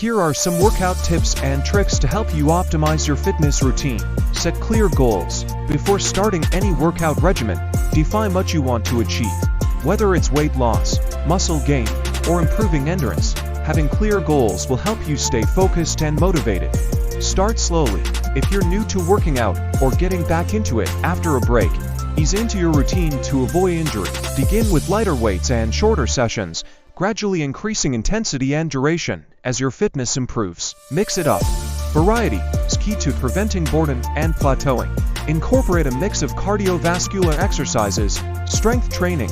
Here are some workout tips and tricks to help you optimize your fitness routine. Set clear goals. Before starting any workout regimen, define what you want to achieve. Whether it's weight loss, muscle gain, or improving endurance, having clear goals will help you stay focused and motivated. Start slowly. If you're new to working out or getting back into it after a break, ease into your routine to avoid injury. Begin with lighter weights and shorter sessions, gradually increasing intensity and duration as your fitness improves. Mix it up. Variety is key to preventing boredom and plateauing. Incorporate a mix of cardiovascular exercises, strength training,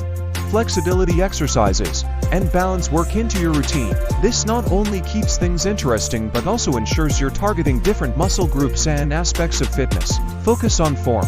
flexibility exercises, and balance work into your routine. This not only keeps things interesting but also ensures you're targeting different muscle groups and aspects of fitness. Focus on form.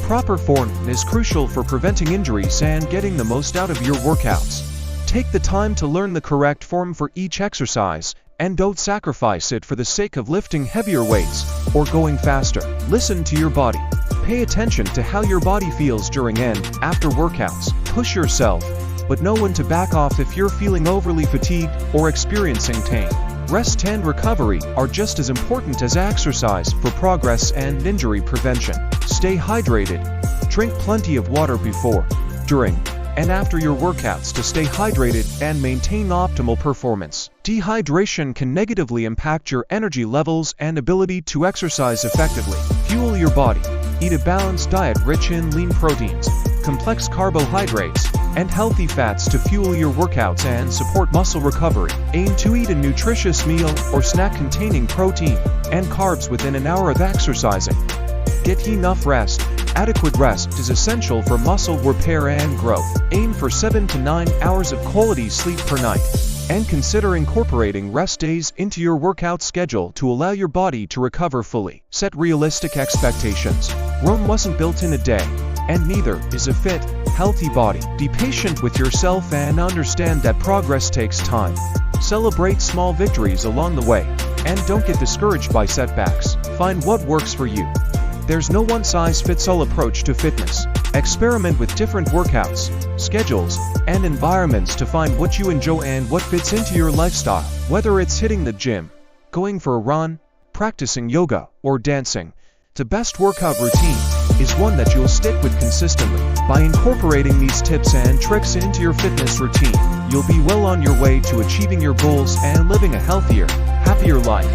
Proper form is crucial for preventing injuries and getting the most out of your workouts. Take the time to learn the correct form for each exercise, and don't sacrifice it for the sake of lifting heavier weights or going faster. Listen to your body. Pay attention to how your body feels during and after workouts. Push yourself, but know when to back off if you're feeling overly fatigued or experiencing pain. Rest and recovery are just as important as exercise for progress and injury prevention. Stay hydrated. Drink plenty of water before, during, and after your workouts to stay hydrated and maintain optimal performance. Dehydration can negatively impact your energy levels and ability to exercise effectively. Fuel your body. Eat a balanced diet rich in lean proteins, complex carbohydrates, and healthy fats to fuel your workouts and support muscle recovery. Aim to eat a nutritious meal or snack containing protein and carbs within an hour of exercising. Get enough rest. Adequate rest is essential for muscle repair and growth. Aim for 7 to 9 hours of quality sleep per night, and consider incorporating rest days into your workout schedule to allow your body to recover fully. Set realistic expectations. Rome wasn't built in a day, and neither is a fit, healthy body. Be patient with yourself and understand that progress takes time. Celebrate small victories along the way, and don't get discouraged by setbacks. Find what works for you. There's no one-size-fits-all approach to fitness. Experiment with different workouts, schedules, and environments to find what you enjoy and what fits into your lifestyle. Whether it's hitting the gym, going for a run, practicing yoga, or dancing, the best workout routine is one that you'll stick with consistently. By incorporating these tips and tricks into your fitness routine, you'll be well on your way to achieving your goals and living a healthier, happier life.